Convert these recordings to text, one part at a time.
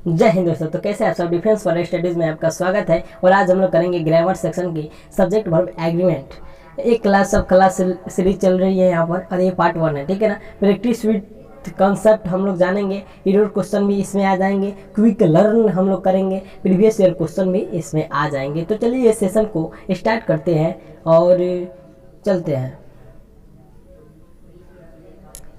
जय हिंद दोस्तों। तो कैसे आप सब? डिफेंस फॉर स्टडीज़ में आपका स्वागत है। और आज हम लोग करेंगे ग्रामर सेक्शन की सब्जेक्ट वर्ब एग्रीमेंट। एक क्लास सीरीज चल रही है यहाँ पर और ये पार्ट 1 है, ठीक है ना। प्रैक्टिस विद कॉन्सेप्ट हम लोग जानेंगे, एरर क्वेश्चन भी इसमें आ जाएंगे, क्विक लर्न हम लोग करेंगे, प्रीवियस ईयर क्वेश्चन भी इसमें आ जाएंगे। तो चलिए इस सेशन को स्टार्ट करते हैं और चलते हैं।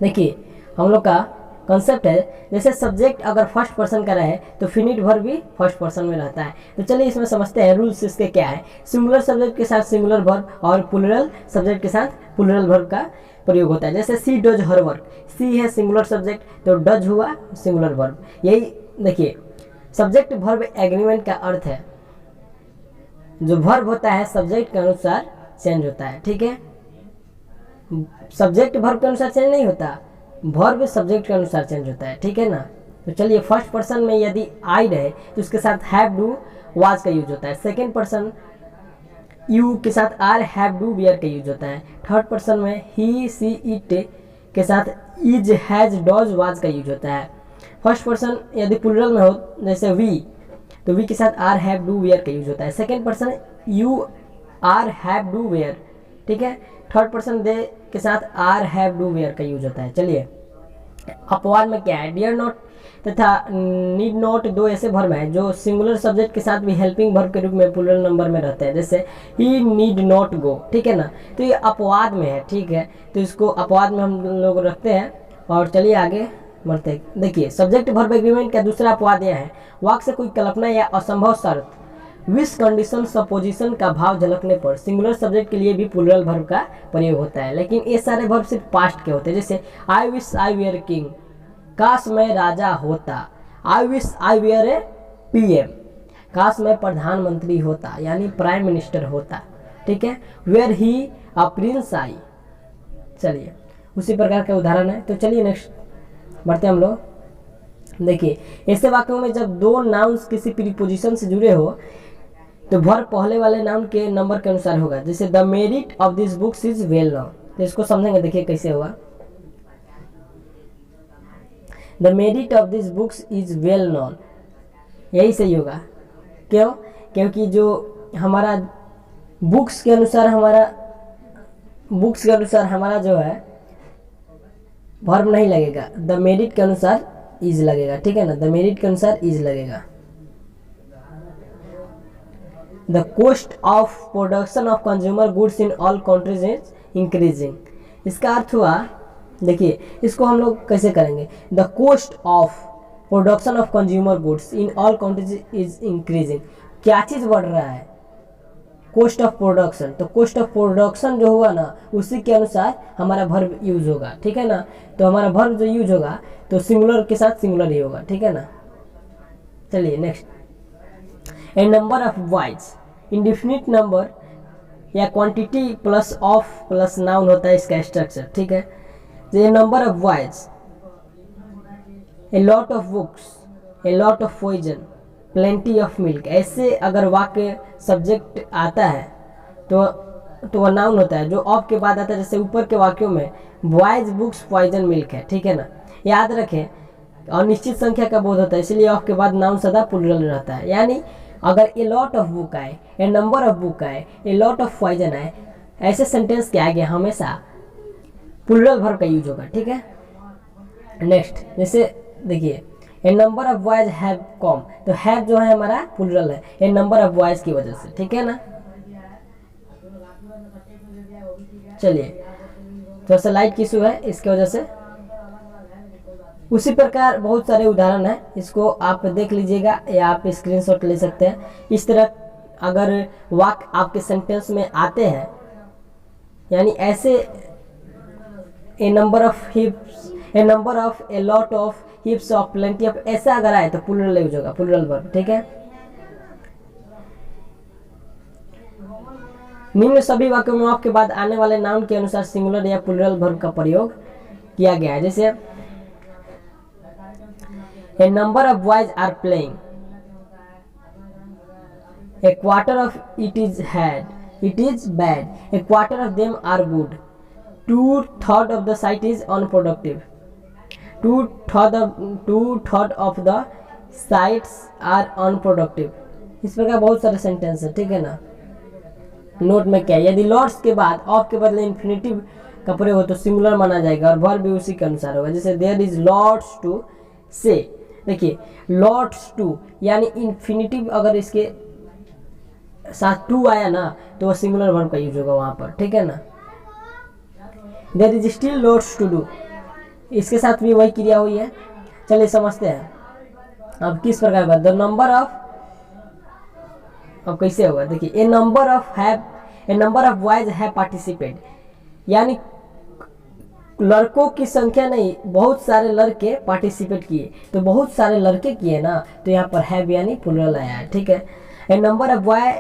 देखिए हम लोग का कॉन्सेप्ट है, जैसे सब्जेक्ट अगर फर्स्ट पर्सन का रहे तो फिनिट वर्ब भी फर्स्ट पर्सन में रहता है। तो चलिए इसमें समझते हैं रूल्स इसके क्या है। सिंगुलर सब्जेक्ट के साथ सिंगुलर वर्ब और प्लूरल सब्जेक्ट के साथ प्लूरल वर्ब का प्रयोग होता है। जैसे सी डज हर वर्क, सी है सिंगुलर सब्जेक्ट तो डज हुआ सिंगुलर वर्ब। यही देखिए सब्जेक्ट वर्ब एग्रीमेंट का अर्थ है, जो वर्ब होता है सब्जेक्ट के अनुसार चेंज होता है, ठीक है। सब्जेक्ट वर्ब के अनुसार चेंज नहीं होता, वर्ब सब्जेक्ट के अनुसार चेंज होता है, ठीक है ना। तो चलिए फर्स्ट पर्सन में यदि आई रहे तो उसके साथ हैव डू वाज का यूज होता है। सेकंड पर्सन यू के साथ आर हैव डू वेयर का यूज होता है। थर्ड पर्सन में ही सी इट के साथ इज हैज डज वाज का यूज होता है। फर्स्ट पर्सन यदि प्लूरल में हो जैसे वी, तो वी के साथ आर हैव डू वेयर का यूज होता है। Second person you are have do were, ठीक है। थर्ड पर्सन दे के साथ आर हैव डू वेयर का यूज होता है। चलिए अपवाद में क्या है, डियर नॉट तथा नीड नॉट दो ऐसे वर्ब हैं जो सिंगुलर सब्जेक्ट के साथ भी हेल्पिंग वर्ब के रूप में प्लूरल नंबर में रहते हैं। जैसे ही नीड नॉट गो, ठीक है ना। तो ये अपवाद में है, ठीक है। तो इसको अपवाद में हम लोग रखते हैं और चलिए आगे बढ़ते हैं। देखिए सब्जेक्ट वर्ब एग्रीमेंट का दूसरा अपवाद यह है, वाक्य से कोई कल्पना या असंभव शर्त, विश कंडीशन सपोजिशन का भाव झलकने पर सिंगुलर सब्जेक्ट के लिए भी प्लूरल वर्ब का प्रयोग होता है। लेकिन ये सारे वर्ब सिर्फ पास्ट के होते हैं। जैसे I wish I were king, काश मैं राजा होता। I wish I were a PM, काश मैं प्रधानमंत्री होता यानी प्राइम मिनिस्टर होता, ठीक है। वेयर ही अ प्रिंस आई। चलिए उसी प्रकार का उदाहरण है। तो चलिए नेक्स्ट बढ़ते हैं हम लोग। देखिए ऐसे वाक्यों में जब दो नाउन्स किसी प्रीपोजिशन से जुड़े हो तो वर्ब पहले वाले नाउन के नंबर के अनुसार होगा। जैसे the merit of this books is well known, तो इसको समझेंगे। देखिए कैसे होगा, the merit of this books is well known, यही सही होगा। क्यों? क्योंकि जो हमारा बुक्स के अनुसार हमारा जो है वर्ब नहीं लगेगा, द मेरिट के अनुसार इज लगेगा, ठीक है ना। द मेरिट के अनुसार इज लगेगा। The cost of production of consumer goods in all countries is increasing. इसका अर्थ हुआ, देखिए इसको हम लोग कैसे करेंगे, the cost of production of consumer goods in all countries is increasing. क्या चीज़ बढ़ रहा है? Cost of production. तो कॉस्ट ऑफ प्रोडक्शन जो हुआ ना उसी के अनुसार हमारा वर्ब यूज होगा, ठीक है ना। तो हमारा वर्ब जो यूज होगा तो सिंगुलर के साथ सिंगुलर ही होगा, ठीक है ना। चलिए next, a number of wise, indefinite number या quantity plus of plus noun होता है इसका स्ट्रक्चर, ठीक है। A number of wise, a lot of books, a lot of poison, plenty of milk. ऐसे अगर वाक्य सब्जेक्ट आता है तो वह नाउन होता है। जो ऑफ के बाद आता है, जैसे ऊपर के वाक्यों में बॉयज बुक्स पॉइजन मिल्क है, ठीक है ना। याद रखें और निश्चित संख्या का बोध होता है, इसलिए ऑफ के बाद नाउन सदा प्लूरल रहता है। यानी अगर ए लॉट ऑफ बुक आए, ए नंबर ऑफ बुक आए, ए लॉट ऑफ पॉइजन आए, ऐसे सेंटेंस के आगे हमेशा प्लूरल वर्ब का यूज होगा, ठीक है। नेक्स्ट जैसे देखिए a number of boys have come, तो हैव जो है हमारा प्लूरल है ए नंबर ऑफ बॉयज की वजह से, ठीक है ना। चलिए थोड़ा सा लाइट की इशू है इसकी वजह से। उसी प्रकार बहुत सारे उदाहरण हैं, इसको आप देख लीजिएगा या आप स्क्रीनशॉट ले सकते हैं। इस तरह अगर वाक्य आपके सेंटेंस में आते हैं, यानी ऐसे a number of hips, a number of, a lot of, hips of, plenty of, ऐसा अगर आए तो प्लूरल यूज होगा, प्लूरल वर्ब, ठीक है। निम्न सभी वाक्यों में ऑफ के बाद आने वाले नाउन के अनुसार सिंगुलर या प्लूरल वर्ब का प्रयोग किया गया है। जैसे a number of boys are playing, a quarter of it is had, it is bad, a quarter of them are good, 2/3 of the site is unproductive, 2/3 of the sites are unproductive. इस प्रकार बहुत सारे sentence है, ठीक है ना। Note में क्या, यदि लॉर्ड्स के बाद ऑफ के बदले इन्फिनेटिव का प्रयोग हो तो सिंगुलर माना जाएगा और वर्ब भी उसी के अनुसार होगा। जैसे देयर इज लॉर्ड्स टू से, देखिए लॉर्ड्स टू यानी इन्फिनेटिव अगर इसके साथ टू आया ना तो वह सिंगुलर वर्ब का यूज होगा वहाँ पर, ठीक है ना। There is still lots to do, इसके साथ भी वही क्रिया हुई है। चलिए समझते हैं अब किस प्रकार का। द नंबर ऑफ, अब कैसे होगा देखिए, a number of boys have participate, यानी लड़कों की संख्या नहीं, बहुत सारे लड़के पार्टिसिपेट किए, तो बहुत सारे लड़के किए ना, तो यहाँ पर हैव यानी प्लूरल आया है, ठीक है। A number of boys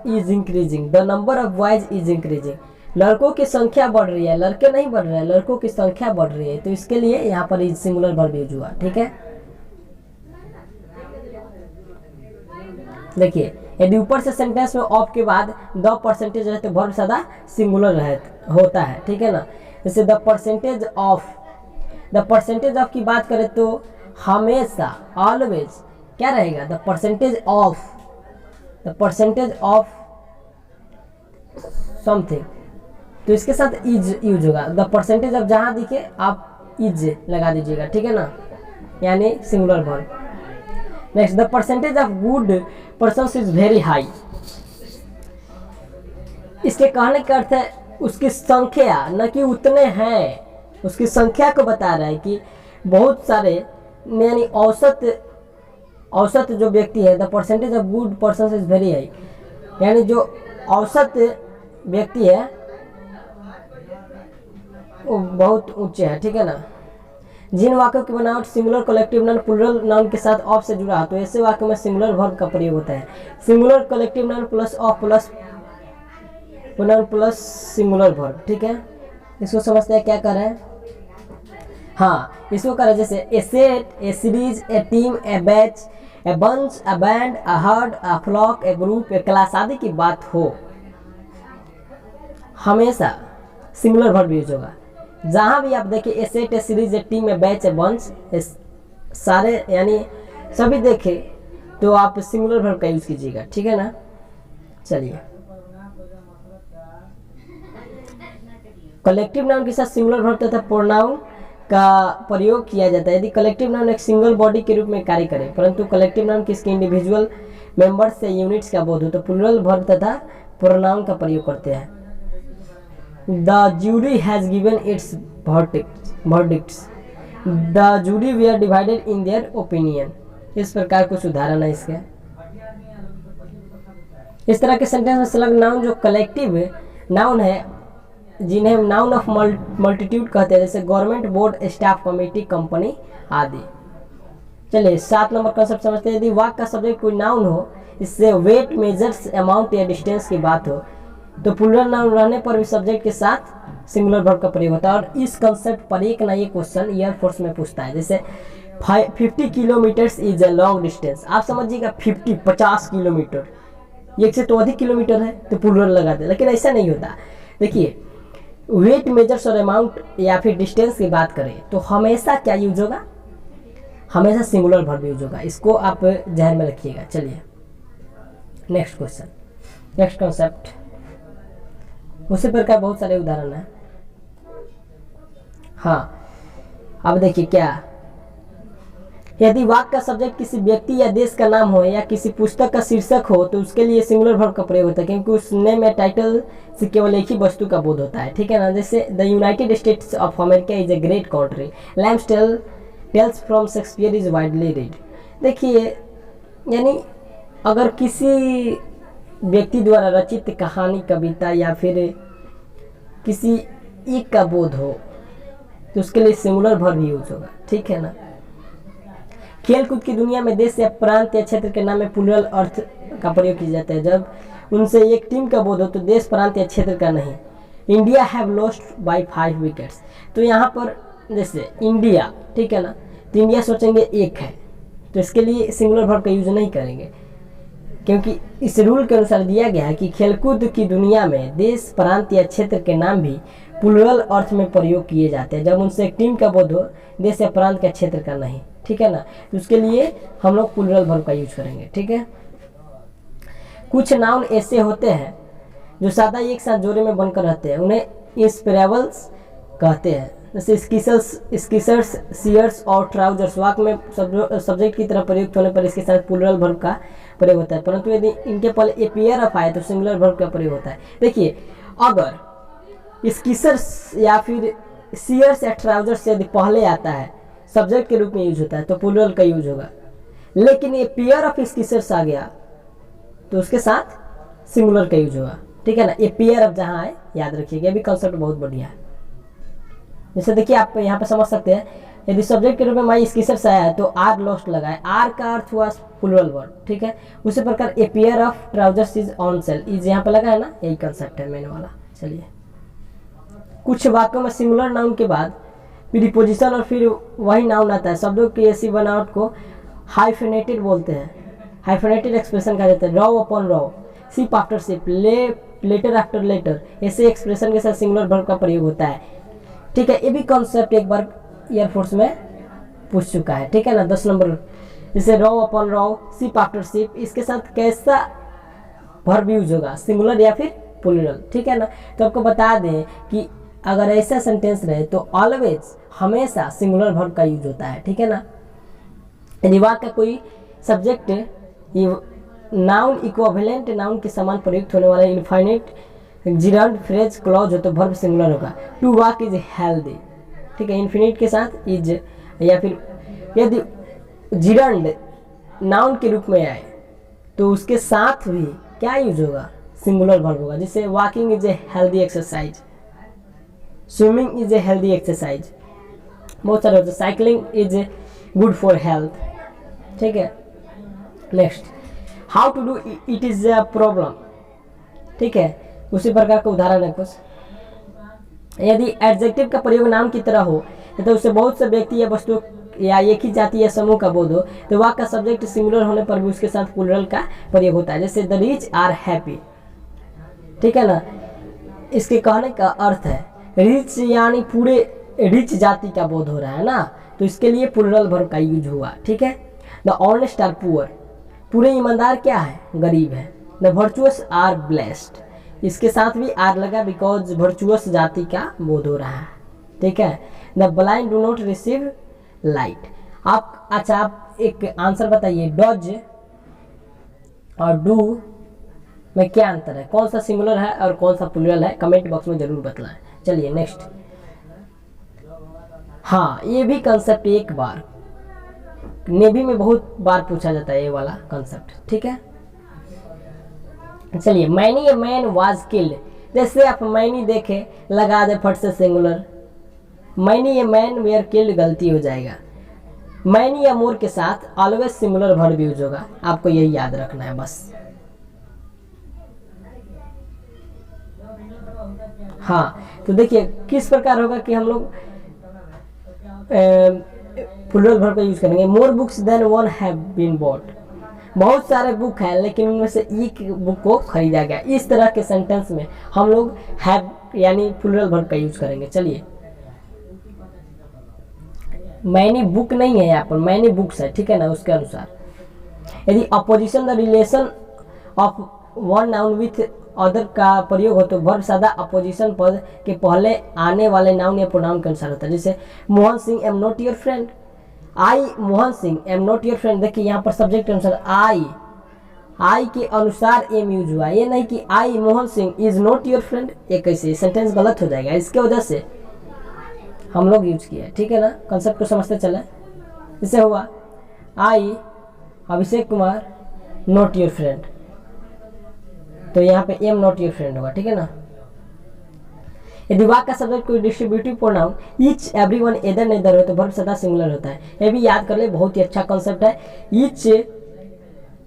is increasing, the number of boys is increasing, लड़कों की संख्या बढ़ रही है, लड़के नहीं बढ़ रहे हैं, लड़कों की संख्या बढ़ रही है, तो इसके लिए यहाँ पर इज सिंगुलर वर्ब यूज हुआ, ठीक है। देखिए यदि ऊपर से सेंटेंस में ऑफ के बाद द परसेंटेज रहे तो वर्ब सदा सिंगुलर होता है, ठीक है ना। जैसे द परसेंटेज ऑफ की बात करें तो हमेशा ऑलवेज क्या रहेगा, द परसेंटेज ऑफ समथिंग, तो इसके साथ इज यूज होगा। द परसेंटेज ऑफ जहाँ दिखे आप इज लगा दीजिएगा, ठीक है ना, यानी singular verb. Next, the percentage of good persons is very high, इसके कहने का अर्थ है उसकी संख्या, न कि उतने हैं, उसकी संख्या को बता रहा है कि बहुत सारे, यानी औसत जो व्यक्ति है, the percentage of good persons is very high, यानी जो औसत व्यक्ति है वो बहुत ऊंचे है, ठीक है ना। जिन वाक्यों की बनावट singular collective noun plural noun के साथ ऑफ से जुड़ा तो ऐसे वाक्यों में सिंगुलर वर्ब का प्रयोग होता है। Singular collective noun plus of plus noun plus singular verb, ठीक है। इसको समझते हैं क्या कर रहे हैं, हाँ इसको कर रहे हैं जैसे a set, a series, a team, a batch, a bunch, a band, a herd, a flock, a group, a class आदि की बात हो, हमेशा सिंगुलर वर्ब यूज होगा। जहाँ भी आप देखिए a set, a series, a team, a batch, a bunch, सारे यानी सभी देखें तो आप सिंगुलर वर्ब का यूज कीजिएगा, ठीक है ना। चलिए कलेक्टिव नाउन के साथ सिंगुलर वर्ब तथा प्रोनाउन का प्रयोग किया जाता है यदि कलेक्टिव नाउन एक सिंगल बॉडी के रूप में कार्य करे, परंतु कलेक्टिव नाउन किसके इंडिविजुअल मेंबर्स से यूनिट्स का बोध हो तो प्लूरल वर्ब तथा प्रोनाउन का प्रयोग करते हैं। The jury has given its verdicts. The jury were divided in their opinion. इस प्रकार कुछ उदाहरण है इसके। इस तरह के सेंटेंस में संलग्न नाउन जो कलेक्टिव नाउन है, जिन्हें नाउन ऑफ मल्टीट्यूड कहते हैं, जैसे government, board, staff, committee, company आदि। चलिए 7 नंबर कॉन्सेप्ट समझते हैं। यदि वाक्य का सब्जेक्ट कोई नाउन हो, इससे वेट, मेजर्स, अमाउंट या डिस्टेंस की बात हो तो प्लूरल नाउन रहने पर भी सब्जेक्ट के साथ सिंगुलर वर्ब का प्रयोग होता है। और इस कंसेप्ट पर एक ना एक क्वेश्चन एयरफोर्स में पूछता है, जैसे 50 kilometres is a long distance. आप समझिएगा 50 किलोमीटर, एक से तो अधिक किलोमीटर है तो प्लूरल लगाते हैं, लेकिन ऐसा नहीं होता। देखिए वेट, मेजर्स और अमाउंट या फिर डिस्टेंस की बात करें तो हमेशा क्या यूज होगा, हमेशा सिंगुलर वर्ब यूज होगा, इसको आप ध्यान में रखिएगा। चलिए नेक्स्ट क्वेश्चन, नेक्स्ट कॉन्सेप्ट। उसी प्रकार बहुत सारे उदाहरण हैं। हाँ अब देखिए क्या, यदि वाक्य का सब्जेक्ट किसी व्यक्ति या देश का नाम हो या किसी पुस्तक का शीर्षक हो तो उसके लिए सिंगुलर वर्ब का प्रयोग होता है, क्योंकि उस नेम या टाइटल से केवल एक ही वस्तु का बोध होता है, ठीक है ना। जैसे the United States of America is a great country, Lamb's Tales from Shakespeare is widely read. देखिए यानी अगर किसी व्यक्ति द्वारा रचित कहानी, कविता या फिर किसी एक का बोध हो तो उसके लिए सिंगुलर वर्ब यूज होगा, ठीक है ना। खेल कूद की दुनिया में देश या प्रांत या क्षेत्र के नाम में प्लूरल अर्थ का प्रयोग किया जाता है जब उनसे एक टीम का बोध हो तो देश, प्रांत या क्षेत्र का नहीं। India have lost by 5 wickets, तो यहाँ पर जैसे इंडिया, ठीक है ना, तो इंडिया सोचेंगे एक है तो इसके लिए सिंगुलर वर्ब का यूज नहीं करेंगे, क्योंकि इस रूल के अनुसार दिया गया है कि खेलकूद की दुनिया में देश, प्रांत या क्षेत्र के नाम भी प्लूरल अर्थ में प्रयोग किए जाते हैं जब उनसे एक टीम का बोध हो, देश या प्रांत का, क्षेत्र का नहीं। ठीक है ना। तो उसके लिए हम लोग प्लूरल वर्ब का यूज करेंगे, ठीक है। कुछ नाउन ऐसे होते हैं जो सदा एक साथ जोड़े में बनकर रहते हैं, उन्हें इंस्पिरेबल्स कहते हैं। जैसे स्कीसर्स, सीयर्स और ट्राउजर्स वाक्य में सब्जेक्ट की तरह प्रयुक्त होने पर इसके साथ प्लूरल वर्ब का प्रयोग होता है, परंतु यदि इनके पहले ए पेयर ऑफ आए तो सिंगुलर वर्ब का प्रयोग होता है। देखिए, अगर स्कीसर्स या फिर सीयर्स या ट्राउजर्स यदि पहले आता है, सब्जेक्ट के रूप में यूज होता है, तो प्लूरल का यूज होगा। लेकिन ये पेयर ऑफ स्कीसर्स आ गया तो उसके साथ सिंगुलर का यूज होगा, ठीक है ना। ये पेयर ऑफ जहाँ है, याद रखिएगा, ये भी कंसेप्ट बहुत बढ़िया है। जैसे देखिए, आप यहाँ पे समझ सकते हैं, यदि सब्जेक्ट के रूप में माई स्कीसर्स आया है तो आर लॉस्ट लगा है, आर का अर्थ हुआ प्लूरल वर्ब, ठीक है। उसी प्रकार a pair of trousers is on sale, is यहाँ पे लगा है ना, यही कंसेप्ट है मेन वाला। चलिए, कुछ वाक्यों में सिंगुलर नाउन के बाद प्रीपोजिशन और फिर वही नाउन आता है। शब्दों की ऐसी बनावट को हाइफेनेटेड बोलते हैं, हाइफेनेटेड एक्सप्रेशन कहा जाता है। Row upon row, ship after ship, letter after letter, ऐसे एक्सप्रेशन के साथ सिंगुलर वर्ब का प्रयोग होता है, ठीक है। ये भी कॉन्सेप्ट एक बार एयरफोर्स में पूछ चुका है, ठीक है ना, 10 नंबर। जैसे raw upon row, ship after ship, इसके साथ कैसा वर्ब यूज होगा, सिंगुलर या फिर प्लूरल, ठीक है ना। तो आपको बता दें कि अगर ऐसा सेंटेंस रहे तो ऑलवेज, हमेशा सिंगुलर वर्ब का यूज होता है, ठीक है ना। यदि वाक्य का कोई सब्जेक्ट नाउन इक्विवेलेंट नाउन के समान प्रयुक्त होने वाला इनफाइनाइट जिरांड फ्रेज क्लॉज हो तो वर्ब सिंगुलर होगा। टू वॉक इज हेल्दी, ठीक है, इन्फिनिट के साथ इज, या फिर यदि जिरांड नाउन के रूप में आए तो उसके साथ भी क्या यूज होगा, सिंगुलर वर्ब होगा। जैसे walking is a healthy exercise, swimming is a healthy exercise, बहुत सारे होते हैं। Cycling is good for health, ठीक है। Next, how to do it is a problem, ठीक है, उसी प्रकार का उदाहरण है कुछ। यदि एडजेक्टिव का प्रयोग नाम की तरह हो तो उससे बहुत से व्यक्ति या वस्तु या एक ही जाति या समूह का बोध हो तो वाक्य का सब्जेक्ट सिंगुलर होने पर भी उसके साथ प्लूरल का प्रयोग होता है। जैसे द रिच आर हैप्पी, ठीक है ना। इसके कहने का अर्थ है रिच यानी पूरे रिच जाति का बोध हो रहा है ना, तो इसके लिए प्लूरल वर्ब का यूज हुआ, ठीक है। द ऑनेस्ट आर पुअर, पूरे ईमानदार क्या है, गरीब है। द वर्चुअस आर ब्लेस्ड, इसके साथ भी आर लगा बिकॉज वर्चुअस जाति का बोध हो रहा है, ठीक है। The blind do not receive light. आप अच्छा, आप एक आंसर बताइए, डॉज और डू में क्या अंतर है, कौन सा सिंगुलर है और कौन सा प्लूरल है, कमेंट बॉक्स में जरूर बतलाएं। चलिए नेक्स्ट, हाँ, ये भी कंसेप्ट एक बार नेवी में बहुत बार पूछा जाता है, ये वाला कंसेप्ट, ठीक है। चलिए, many a man was killed, जैसे आप मैनी देखे लगा दे फट से singular, many a man where killed गलती हो जाएगा। मैनी या मोर के साथ ऑलवेज सिंगुलर वर्ब यूज होगा, आपको यही याद रखना है बस। हाँ, तो देखिए किस प्रकार होगा कि हम लोग प्लूरल वर्ब का यूज करेंगे। More books than one have been bought, बहुत सारे बुक हैं लेकिन उनमें से एक बुक को खरीदा गया। इस तरह के सेंटेंस में हम लोग हैव यानी प्लूरल वर्ब का यूज करेंगे। चलिए, मैनी बुक नहीं है यहाँ पर, मैनी बुक्स है, ठीक है ना, उसके अनुसार। यदि opposition the relation of one noun with other का प्रयोग हो तो वर्ब सदा अपोजिशन पद के पहले आने वाले नाउन या प्रोनाउन के अनुसार होता है। जैसे Mohan Singh am not your friend, I Mohan Singh am not your friend, देखिए यहाँ पर सब्जेक्ट के अनुसार आई के अनुसार एम यूज हुआ, ये नहीं कि I Mohan Singh is not your friend, ये कैसे सेंटेंस गलत हो जाएगा, इसके वजह से हम लोग यूज किए, ठीक है ना। कंसेप्ट को समझते चले। इससे हुआ आई Abhishek Kumar not your friend, तो यहाँ पे एम नॉट योर फ्रेंड होगा, ठीक है ना। यदि वाक्य का सब्जेक्ट कोई distributive pronoun each everyone either neither हो तो वर्ब सदा सिंगुलर होता है। ये भी याद कर ले, बहुत ही अच्छा कॉन्सेप्ट है। ईच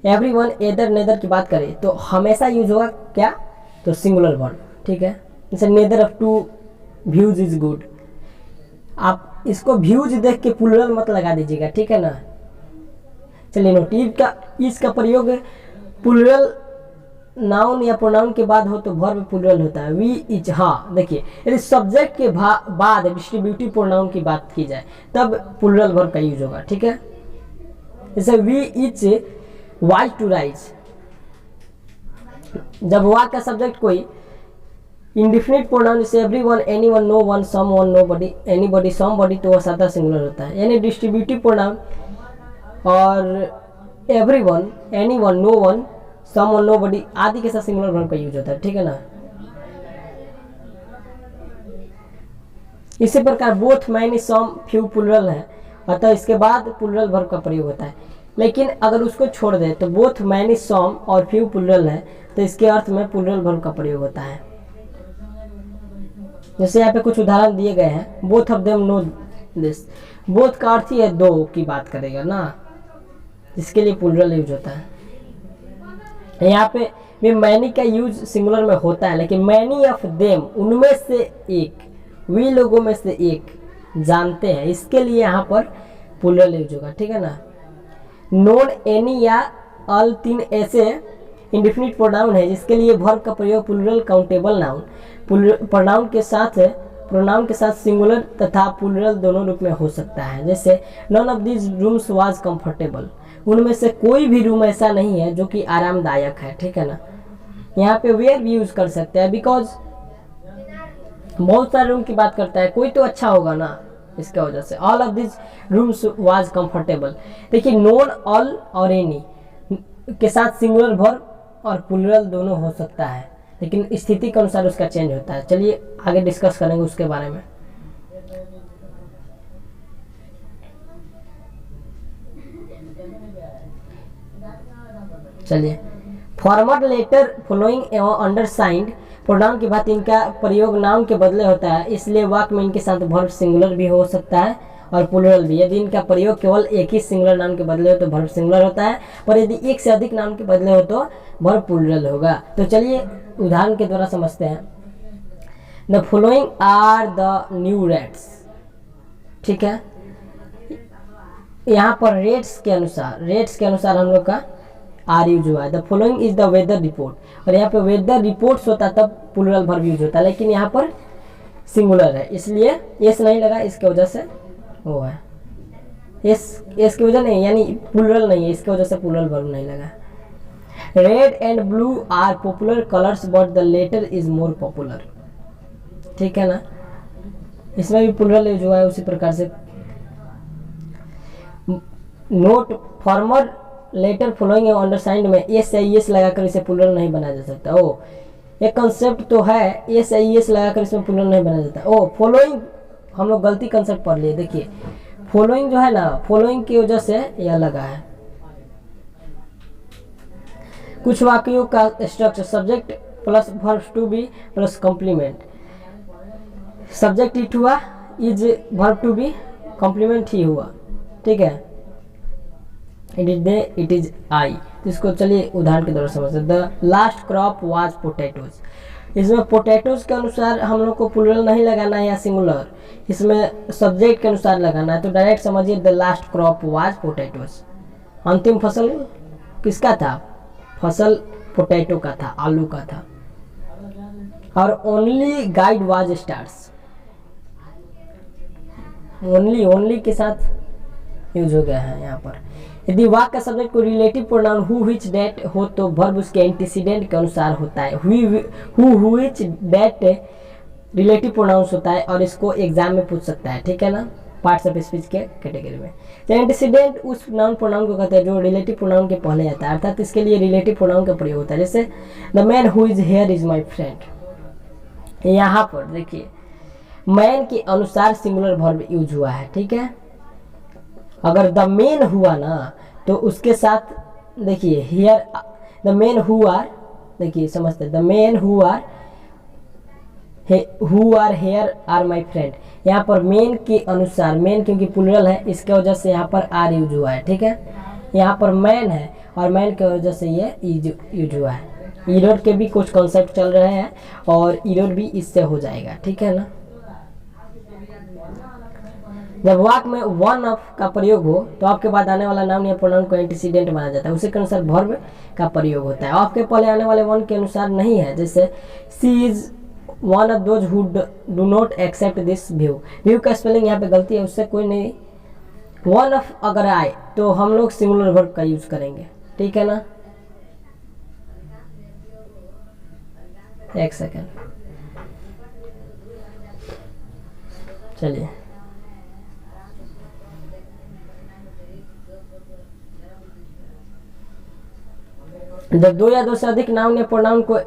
एवरीवन एदर नेदर की बात करें तो हमेशा यूज होगा क्या, तो सिंगुलर वर्ब, ठीक है। जैसे neither of two views is good, आप इसको व्यूज देख के प्लूरल मत लगा दीजिएगा, ठीक है ना। चलिए, नोट इसका प्रयोग प्लूरल नाउन या प्रोनाउन के बाद हो तो वर्ब प्लूरल होता है। वी इच, हाँ देखिए, यदि सब्जेक्ट के बाद डिस्ट्रीब्यूटिव प्रोनाउन की बात की जाए तब प्लूरल वर्ब का यूज होगा, ठीक है। जैसे we each wise to rise, जब वाक का सब्जेक्ट कोई इंडिफिनिट प्रोनाउन जैसे everyone, anyone, no one, someone, nobody, anybody, somebody, तो वह सादा सिंगुलर होता है। यानी डिस्ट्रीब्यूटिव प्रोनाउन और everyone, anyone, no one, someone, nobody आदि के साथ सिंगुलर वर्ब का यूज होता है, ठीक है ना। इसी प्रकार बोथ, मैनी, सम, फ्यू प्लूरल है, अतः इसके बाद प्लूरल वर्ब का प्रयोग होता है। लेकिन अगर उसको छोड़ दे तो बोथ, मैनी, सम और फ्यू प्लूरल है तो इसके अर्थ में प्लूरल वर्ब का प्रयोग होता है। जैसे यहाँ पे कुछ उदाहरण दिए गए हैं। Both of them know this, both का अर्थ ही है दो की बात करेगा ना, इसके लिए प्लूरल यूज होता है। यहाँ पे भी मैनी का यूज सिंगुलर में होता है, लेकिन मैनी ऑफ देम, उनमें से एक, वे लोगों में से एक जानते हैं, इसके लिए यहाँ पर प्लूरल यूज होगा, ठीक है ना। नोन, एनी या ऑल तीन ऐसे इंडिफिनिट प्रोनाउन है जिसके लिए वर्ब का प्रयोग प्लूरल काउंटेबल नाउन, प्रोनाउन के साथ सिंगुलर तथा प्लूरल दोनों रूप में हो सकता है। जैसे none of this rooms was comfortable, उनमें से कोई भी रूम ऐसा नहीं है जो कि आरामदायक है, ठीक है ना। यहाँ पे वेयर भी यूज कर सकते हैं, बिकॉज बहुत सारे रूम की बात करता है, कोई तो अच्छा होगा ना, इसका वजह से। All of this rooms was comfortable, देखिए नोन, ऑल और एनी के साथ सिंगुलर वर्ब और प्लूरल दोनों हो सकता है, लेकिन स्थिति के अनुसार उसका चेंज होता है। चलिए आगे डिस्कस करेंगे उसके बारे में। चलिए, फॉर्मल लेटर फॉलोइंग एवं अंडरसाइंड प्रोनाउन की बात, इनका प्रयोग नाउन के बदले होता है, इसलिए वाक्य में इनके साथ वर्ब सिंगुलर भी हो सकता है और प्लूरल भी। यदि इनका प्रयोग केवल एक ही सिंगुलर नाउन के बदले हो तो वर्ब सिंगुलर होता है, पर यदि एक से अधिक नाउन के बदले हो तो वर्ब प्लूरल होगा। तो चलिए उदाहरण के द्वारा समझते हैं। The following are the new rates, ठीक है। यहाँ पर रेट्स के अनुसार हम लोग का आर यूज हुआ है। The following is the weather report, और यहाँ पे वेदर रिपोर्ट्स होता तब प्लूरल वर्ब यूज होता है, लेकिन यहाँ पर सिंगुलर है इसलिए एस नहीं लगा, इसके वजह से वो है एस की वजह नहीं, यानी प्लूरल नहीं है, इसके वजह से प्लूरल वर्ब नहीं लगा। Red and blue are popular colours but the latter is more popular, ठीक है ना, इसमें भी प्लूरल यूज हुआ है। उसी प्रकार से नोट, फॉर्मल लेटर फॉलोइंग एवं अंडरसाइंड में एस या एस लगाकर इसे प्लूरल नहीं बनाया जा सकता। ओ एक कंसेप्ट तो है, एस या एस लगाकर इसमें प्लूरल नहीं बनाया जाता। ओ फॉलोइंग हम लोग गलती कंसेप्ट पढ़ लिए। देखिए फॉलोइंग जो है ना, फॉलोइंग की वजह से यह लगा है। कुछ वाक्यों का structure subject plus verb to be plus complement, subject it हुआ, is verb to be, complement ही हुआ, ठीक है। It is they, it is I. तो इसको चलिए उदाहरण के द्वारा समझते हैं। The last crop was potatoes, इसमें पोटैटोज के अनुसार हम लोग को प्लूरल नहीं लगाना है या सिंगुलर, इसमें सब्जेक्ट के अनुसार लगाना है। तो डायरेक्ट समझिए the last crop was potatoes, अंतिम फसल किसका था, फसल पोटैटो का था, आलू का था। और only guide was stars, only के साथ यूज हो गया है यहाँ पर। यदि वाक्य का सब्जेक्ट को relative pronoun who which that हो तो वर्ब उसके एंटीसीडेंट के अनुसार होता है। Who which that relative pronouns होता है और इसको एग्जाम में पूछ सकता है, ठीक है ना, पार्ट्स ऑफ स्पीच के कैटेगरी में। तो एंटीसीडेंट उस नाउन प्रोनाउन को कहते हैं जो रिलेटिव प्रोनाउन के पहले आता है, अर्थात इसके लिए रिलेटिव प्रोनाउन का प्रयोग होता है। जैसे the man who is here is my friend, यहाँ पर देखिए मैन के अनुसार सिंगुलर वर्ब यूज हुआ है, ठीक है। अगर द मेन हुआ ना तो उसके साथ देखिए here the men who are, देखिए समझते, the men who are here are my friend, यहाँ पर मेन के अनुसार, मेन क्योंकि प्लूरल है इसके वजह से यहाँ पर आर यूज हुआ है, ठीक है। यहाँ पर मैन है और मैन की वजह से ये यूज हुआ है। ईरोड के भी कुछ कॉन्सेप्ट चल रहे हैं और ईरोड भी इससे हो जाएगा, ठीक है ना। जब वाक्य में वन ऑफ का प्रयोग हो तो आपके बाद आने वाला नाउन या प्रोनाउन को एंटीसीडेंट माना जाता है, उसी के अनुसार वर्ब का प्रयोग होता है। आपके पहले आने वाले वन के अनुसार नहीं है, जैसे she is one of those who do not accept this view. View का स्पेलिंग यहाँ पे गलती है, उससे कोई नहीं। वन ऑफ अगर आए तो हम लोग सिंगुलर वर्ब का यूज करेंगे, ठीक है ना। एक सेकेंड, चलिए। जब दो या दो से अधिक नाउन या प्रोनाउन को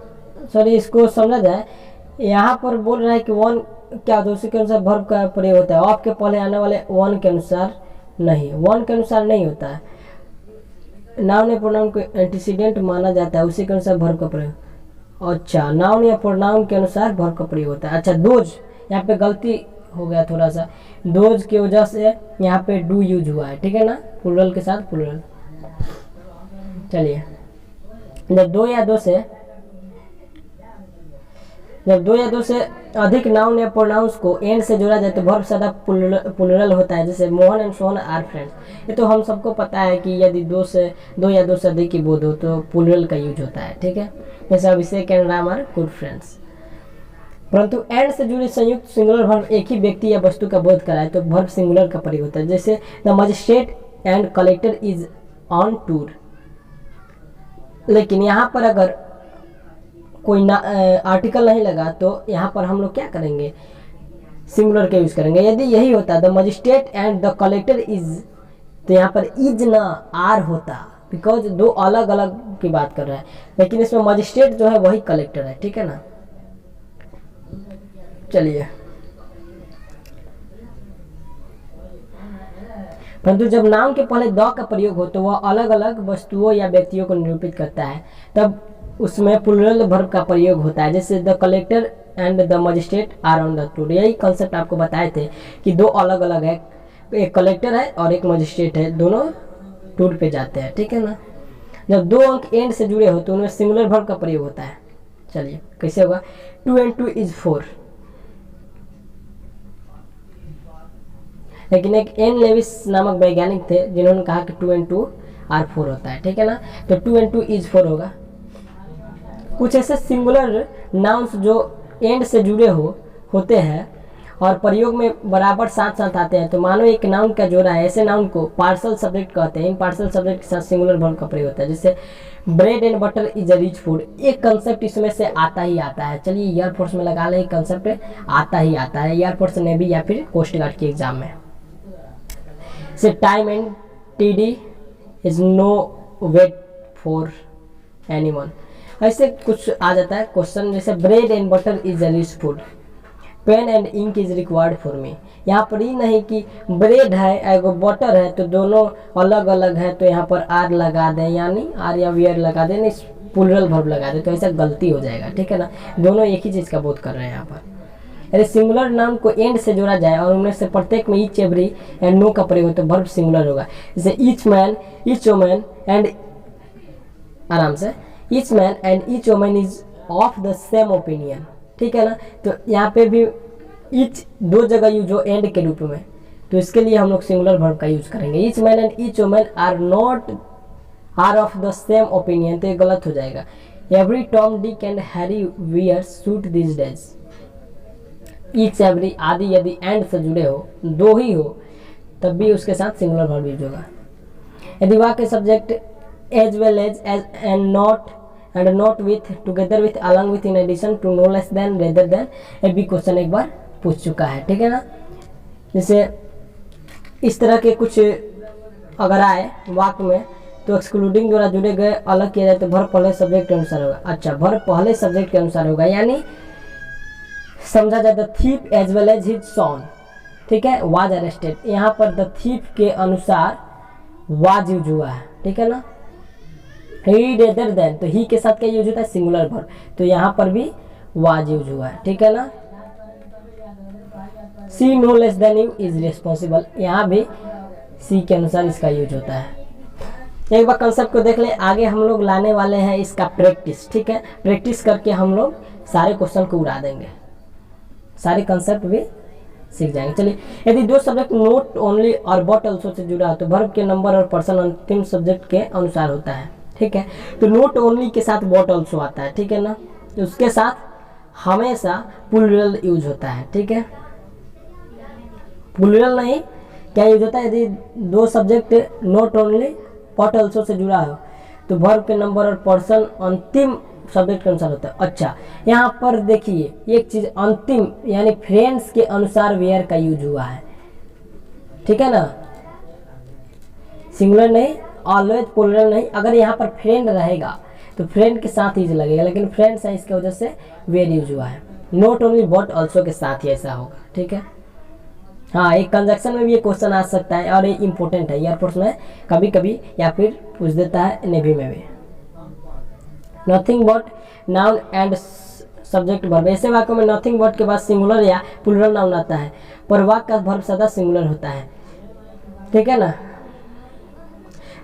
इसको समझा जाए, यहाँ पर बोल रहा है कि वन क्या होता है, उसी के अनुसार वर्ब का प्रयोग होता है। आपके पहले आने वाले वन के अनुसार नहीं, वन के अनुसार नहीं होता है। नाउन या प्रोनाउन को एंटीसीडेंट माना जाता है, उसी के अनुसार वर्ब का प्रयोग। अच्छा, नाउन या प्रोनाउन के अनुसार वर्ब का प्रयोग होता है। अच्छा, दोज यहाँ पे गलती हो गया थोड़ा सा, दोज की वजह से यहाँ पे डू यूज हुआ है, ठीक है ना, प्लूरल के साथ प्लूरल। चलिए, जब दो या दो से अधिक नाउन या प्रोनाउंस को एंड से जोड़ा जाए तो वर्ब सदा प्लूरल होता है, जैसे Mohan and Sohan are friends. ये तो हम सबको पता है कि यदि दो या दो से अधिक की बोध हो तो प्लूरल का यूज होता है, ठीक है। जैसे Abhishek and Ram are good friends. परंतु एंड से जुड़ी संयुक्त सिंगुलर वर्ब एक ही व्यक्ति या वस्तु का बोध कराए तो वर्ब सिंगुलर का प्रयोग होता है, जैसे the magistrate and collector is on tour. लेकिन यहाँ पर अगर कोई आर्टिकल नहीं लगा तो यहाँ पर हम लोग क्या करेंगे, सिंगुलर का यूज करेंगे। यदि यही होता the magistrate and the collector is, तो यहाँ पर इज ना आर होता, बिकॉज दो अलग अलग की बात कर रहा है। लेकिन इसमें मजिस्ट्रेट जो है वही कलेक्टर है, ठीक है ना। चलिए, परंतु जब नाउन के पहले द का प्रयोग हो तो वह अलग अलग वस्तुओं या व्यक्तियों को निरूपित करता है, तब उसमें प्लूरल वर्ब का प्रयोग होता है, जैसे the collector and the magistrate are on the tour. यही कंसेप्ट आपको बताए थे कि दो अलग अलग है, एक कलेक्टर है और एक मजिस्ट्रेट है, दोनों टूर पे जाते हैं, ठीक है ना। जब दो अंक एंड से जुड़े हो तो उनमें सिंगुलर वर्ब का प्रयोग होता है। चलिए, कैसे होगा, 2 and 2 is 4। लेकिन एक एन लेविस नामक वैज्ञानिक थे जिन्होंने कहा कि 2 and 2 are 4 होता है, ठीक है ना। तो 2 and 2 is 4 होगा। कुछ ऐसे सिंगुलर नाउन्स जो एंड से जुड़े होते हैं और प्रयोग में बराबर साथ साथ आते हैं, तो मानो एक नाउन का जोड़ा है, ऐसे नाउन को पार्सल सब्जेक्ट कहते हैं। इन पार्सल सब्जेक्ट के साथ सिंगुलर वर्ब का प्रयोग होता है, जैसे bread and butter is a rich food. एक कंसेप्ट इसमें से आता ही आता है। चलिए, एयरफोर्स में लगा ले, कंसेप्ट आता ही आता है, एयरफोर्स नेवी या फिर कोस्ट गार्ड के एग्जाम में। से time and tide is no wait for anyone, ऐसे कुछ आ जाता है क्वेश्चन, जैसे bread and butter is a rich food, pen and ink is required for me. यहाँ पर ही नहीं कि ब्रेड है एगो बटर है तो दोनों अलग अलग है, तो यहाँ पर आर लगा दें, यानी आर या वियर लगा दें, नहीं प्लूरल वर्ब लगा दें, तो ऐसा गलती हो जाएगा, ठीक है ना। दोनों एक ही चीज़ का बोध कर रहे हैं यहाँ पर। यदि सिंगुलर नाउन को एंड से जोड़ा जाए और उनमें से प्रत्येक में ईच, एवरी एंड नो का प्रयोग हो तो वर्ब सिंगुलर होगा, जैसे each man, each woman and, आराम से, each man and each woman is of the same opinion, ठीक है ना। तो यहाँ पे भी ईच दो जगह यूज हो एंड के रूप में, तो इसके लिए हम लोग सिंगुलर वर्ब का यूज करेंगे। Each man and each woman are of the same opinion, तो ये गलत हो जाएगा। Every Tom, Dick and Harry wear suit this days. Each, every आदि यदि एंड से जुड़े हो, दो ही हो, तब भी उसके साथ सिंगुलर वर्ब यूज होगा। यदि वाक्य subject as well as and not and not with, together with, along with, in addition to, no less than, rather than, ये भी क्वेश्चन एक बार पूछ चुका है, ठीक है ना। जैसे इस तरह के कुछ अगर आए वाक्य में तो एक्सक्लूडिंग द्वारा जुड़े गए अलग किया जाए तो वर्ब पहले सब्जेक्ट के अनुसार होगा। अच्छा, वर्ब पहले सब्जेक्ट के अनुसार होगा, यानी समझा जाए the thief as well as his son, ठीक है, वाज अरेस्टेड। यहाँ पर द थीफ के अनुसार वाज यूज हुआ है, ठीक है ना। ही रेदर देन, तो ही के साथ क्या यूज होता है, सिंगुलर वर्ब, तो यहाँ पर भी वाज यूज हुआ है, ठीक है ना। She no less than you is responsible, यहाँ भी सी के अनुसार इसका यूज होता है। एक बार कंसेप्ट को देख लें, आगे हम लोग लाने वाले हैं इसका प्रैक्टिस, ठीक है। प्रैक्टिस करके हम लोग सारे क्वेश्चन को उड़ा देंगे, सारे कंसेप्ट भी सीख जाएंगे। चलिए, यदि दो सब्जेक्ट नोट ओनली और बट ऑल्सो से जुड़ा हो तो वर्ब के नंबर और पर्सन अंतिम सब्जेक्ट के अनुसार होता है। ठीक है, तो नोट ओनली के साथ बट ऑल्सो आता है, ठीक है ना, तो उसके साथ हमेशा प्लूरल यूज होता है। ठीक है, प्लूरल नहीं, क्या यूज होता है, यदि दो subject note only but also say जुड़ा हो तो वर्ब के नंबर और पर्सन अंतिम सब्जेक्ट के अनुसार होता है। अच्छा, यहाँ पर देखिए एक चीज, अंतिम यानी फ्रेंड्स के अनुसार वेयर का यूज हुआ है, ठीक है ना, सिंगुलर नहीं, ऑलवेज प्लूरल नहीं। अगर यहाँ पर फ्रेंड रहेगा तो फ्रेंड के साथ यूज लगेगा, लेकिन फ्रेंड्स है इसके वजह से वेयर यूज हुआ है। नोट ओनली बट ऑल्सो के साथ ही ऐसा होगा। ठीक है, हाँ, एक कंजक्शन में भी ये क्वेश्चन आ सकता है और ये इंपॉर्टेंट है, एयरफोर्स में कभी कभी या फिर पूछ देता है, नेवी में भी। Nothing but noun and subject verb, ऐसे वाक्यों में नथिंग बट के बाद सिंगुलर या प्लूरल नाउन आता है, पर वाक्य का वर्ब सदा सिंगुलर होता है। ठीक है ना,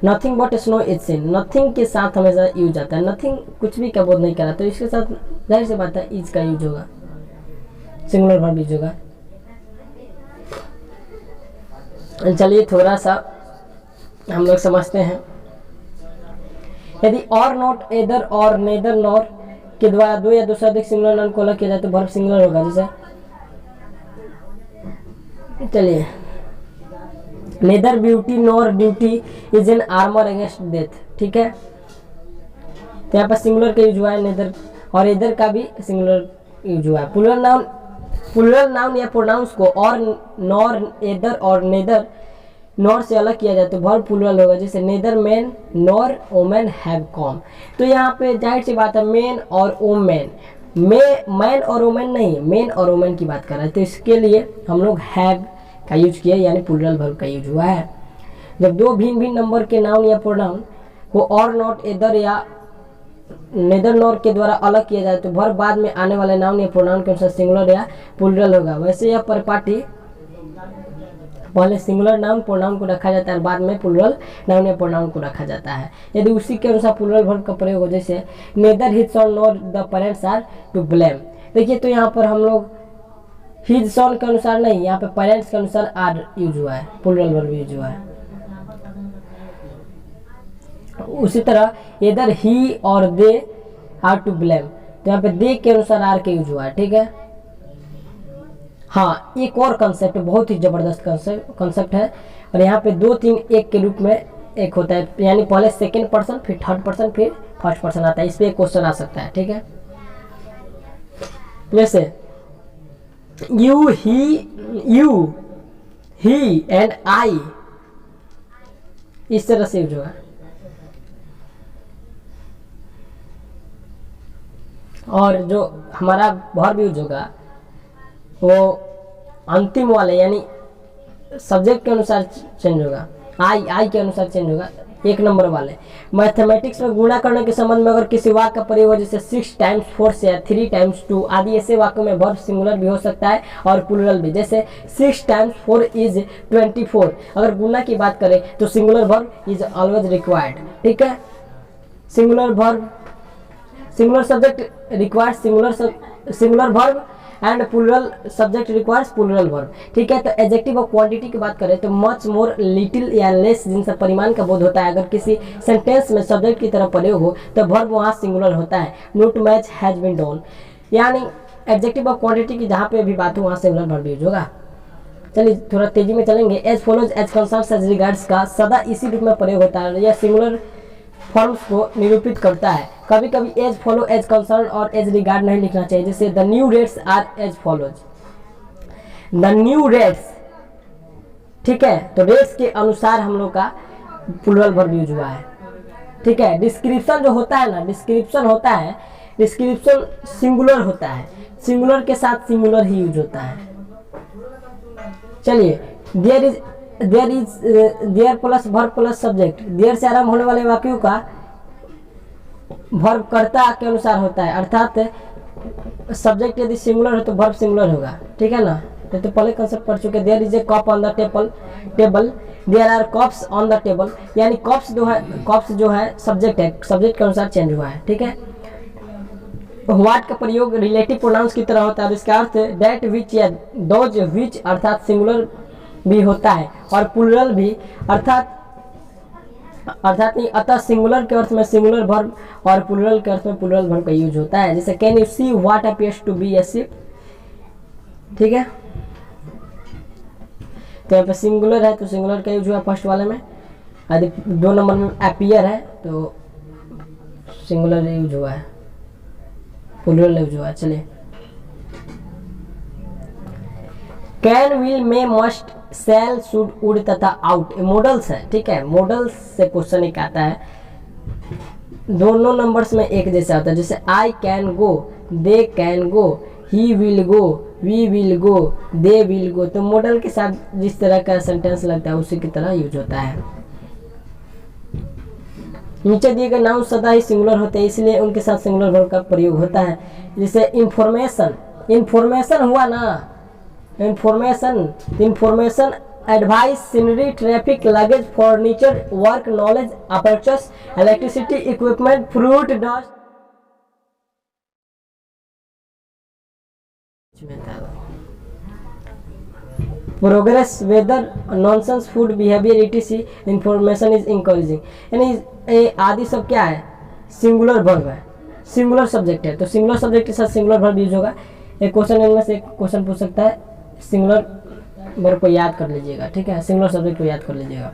nothing but snow is seen, nothing के साथ हमेशा यूज आता है, नथिंग कुछ भी का बोध नहीं करा तो इसके साथ जाहिर सी बात है इज का यूज होगा, सिंगुलर वर्ब यूज होगा। चलिए थोड़ा सा हम लोग समझते हैं, यदि और नॉट, एदर और, नेदर नॉर के द्वारा दो या दो से अधिक सिंगुलर नाउन को अलग किया जाए तो वर्ब सिंगुलर होगा। जैसे चलिए, neither beauty nor duty is an armour against death. ठीक है, तो यहाँ पर सिंगुलर का यूज हुआ है नेदर, और एदर का भी सिंगुलर यूज हुआ है। प्लूरल नाउन या प्रोनाउंस को और, नॉर, एदर और नेदर नॉर से अलग किया जाए तो वर्ब प्लूरल होगा। जैसे neither man nor women have come, तो यहाँ पे जाहिर सी बात है मैन और वोमेन, मैन और वोमेन नहीं, मैन और वोमेन की बात कर रहे हैं, तो इसके लिए हम लोग हैव का यूज किया, यानी प्लूरल वर्ब का यूज हुआ है। जब दो भिन्न भिन्न नंबर के नाउन या प्रोनाउन को और, नॉट, एदर या नेदर नॉर के द्वारा अलग किया जाए तो वर्ब बाद में आने वाले नाउन या प्रोनाउन के अनुसार सिंगुलर या प्लूरल होगा। वैसे यह परिपाटी पहले सिंगुलर नाउन प्रोनाउन को रखा जाता है और बाद में प्लूरल नाउन या प्रोनाउन को रखा जाता है, यदि उसी के अनुसार प्लूरल वर्ब का प्रयोग हो। जैसे neither his son nor the parents are to blame, देखिए तो यहाँ पर हम लोग हिज सन के अनुसार नहीं, यहाँ पे पेरेंट्स के अनुसार आर यूज हुआ है, प्लूरल वर्ब यूज हुआ है। उसी तरह इधर ही और दे आर टू ब्लेम, तो यहाँ पे दे के अनुसार आर के यूज हुआ है। ठीक है, हाँ, एक और कंसेप्ट, बहुत ही जबरदस्त कंसेप्ट है, और यहाँ पे 2 3 1 के रूप में एक होता है, यानी पहले सेकंड पर्सन फिर थर्ड पर्सन फिर फर्स्ट पर्सन आता है, इस पे एक क्वेश्चन आ सकता है। ठीक है, जैसे यू ही एंड आई, इस तरह से यूज होगा। और जो हमारा वर्ब यूज होगा वो अंतिम वाले यानी सब्जेक्ट के अनुसार चेंज होगा, आई के अनुसार चेंज होगा, 1 नंबर वाले। मैथमेटिक्स में गुणा करने के संबंध में अगर किसी वाक्य का प्रयोग हो, जैसे 6 टाइम्स 4 से या 3 टाइम्स 2 आदि, ऐसे वाक्यों में वर्ब सिंगुलर भी हो सकता है और प्लूरल भी। जैसे 6 टाइम्स 4 इज 24, अगर गुणा की बात करें तो singular verb is always required. ठीक है, singular verb, singular subject requires singular verb and plural subject requires plural verb. ठीक है, तो एडजेक्टिव और क्वांटिटी की बात करें तो मच, मोर, लिटिल या लेस, जिनसे परिमाण का बोध होता है, अगर किसी सेंटेंस में सब्जेक्ट की तरह प्रयोग हो तो वर्ब वहाँ सिंगुलर होता है। Not much has been done, यानी एडजेक्टिव और क्वांटिटी की जहाँ पे भी बात हो वहाँ सिंगुलर वर्ब यूज होगा। चलिए थोड़ा तेजी में चलेंगे। As follows, as concerns, as regards का सदा इसी रूप में प्रयोग होता है, यह सिंगुलर फॉर्म्स को निरूपित करता है। कभी कभी एज फॉलो, एज कंसर्न और एज रिगार्ड नहीं लिखना चाहिए। जैसे the new rates are as follows, the new rates. ठीक है, तो रेट्स के अनुसार हम लोग का प्लूरल वर्ब यूज हुआ है। ठीक है, डिस्क्रिप्शन जो होता है ना, डिस्क्रिप्शन सिंगुलर होता है, सिंगुलर के साथ सिंगुलर ही यूज होता है। चलिए, there plus verb plus subject, there से आरंभ होने वाले वाक्यों का वर्ब कर्ता के अनुसार होता है, अर्थात सब्जेक्ट यदि सिंगुलर है तो वर्ब सिंगुलर होगा। ठीक है ना, तो पहले कंसेप्ट पढ़ चुके। There is a cup on the table, there are cups on the table, यानी कप्स जो है सब्जेक्ट है, सब्जेक्ट के अनुसार चेंज हुआ है। ठीक है, व्हाट का प्रयोग रिलेटिव प्रोनाउंस की तरह होता है और इसका अर्थ डेट विच या दोज विच अर्थात सिंगुलर भी होता है और प्लूरल भी अर्थात नहीं, अतः सिंगुलर के अर्थ में सिंगुलर वर्ब और प्लूरल के अर्थ में प्लूरल वर्ब का यूज होता है। जैसे can you see what appears to be a ship, ठीक है। तो यहाँ पे सिंगुलर है तो सिंगुलर का यूज हुआ फर्स्ट वाले में, यदि 2 नंबर में अपीयर है तो सिंगुलर यूज हुआ है, प्लूरल यूज हुआ है। चलिए can will may must shall should would तथा आउट मॉडल्स है, ठीक है। मॉडल्स से क्वेश्चन एक आता है, दोनों नंबर्स में एक जैसा होता है। जैसे I can go, they can go, he will go, we will go, they will go. तो मॉडल के साथ जिस तरह का सेंटेंस लगता है उसी की तरह यूज होता है। नीचे दिए गए नाउन सदा ही सिंगुलर होते हैं, इसलिए उनके साथ सिंगुलर वर्ब का प्रयोग होता है। जैसे इंफॉर्मेशन, इंफॉर्मेशन हुआ ना, information advice, scenery, traffic, luggage, furniture, work, knowledge, apparatus, electricity, equipment, fruit, dust. Progress, weather, nonsense, food, behaviour, etc. Information is encouraging. यानी आदि सब क्या है, सिंगुलर वर्ब है, सिंगुलर सब्जेक्ट है, तो सिंगुलर सब्जेक्ट के साथ सिंगुलर वर्ब यूज होगा। एक क्वेश्चन इनमें से एक क्वेश्चन पूछ सकता है, सिंगुलर वर्ब को याद कर लीजिएगा, ठीक है, सिंगुलर सब्जेक्ट को याद कर लीजिएगा।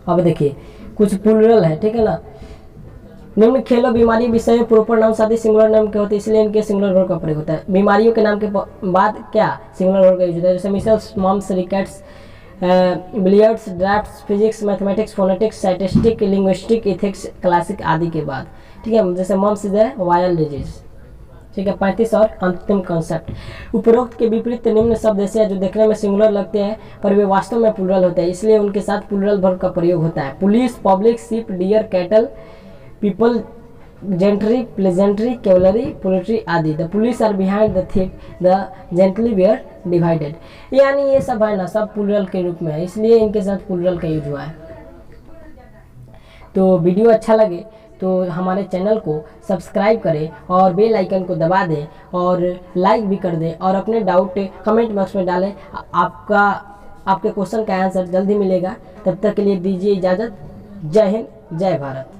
अब देखिए कुछ प्लूरल है, ठीक है ना। निम्न खेलों, बीमारी, विषय, प्रोपर नाउन आदि सिंगुलर नाम के होते हैं, इसलिए इनके सिंगुलर वर्ब का प्रयोग होता है। बीमारियों के नाम के बाद क्या सिंगुलर वर्ब का यूज होता है। जैसे measles, mumps, rickets, billiards, draughts, physics, mathematics, phonetics, statistic, linguistic, ethics, classic आदि के बाद, ठीक है। जैसे mumps is a viral disease, ठीक है। 35 और अंतिम कॉन्सेप्ट, उपरोक्त के विपरीत निम्न शब्द ऐसे हैं जो देखने में सिंगुलर लगते हैं पर वे वास्तव में प्लूरल होते हैं, इसलिए उनके साथ प्लूरल वर्ब का प्रयोग होता है। Police, public, sheep, deer, cattle, people, gentry, peasantry, cavalry, poultry आदि। The police are behind the thief, the gentry were divided. यानी ये सब है ना, सब प्लूरल के रूप में है, इसलिए इनके साथ प्लूरल का यूज हुआ है। तो वीडियो अच्छा लगे तो हमारे चैनल को सब्सक्राइब करें और बेल आइकन को दबा दें और लाइक भी कर दें और अपने डाउट कमेंट बॉक्स में डालें। आपके क्वेश्चन का आंसर जल्दी मिलेगा। तब तक के लिए दीजिए इजाज़त। जय हिंद, जय भारत।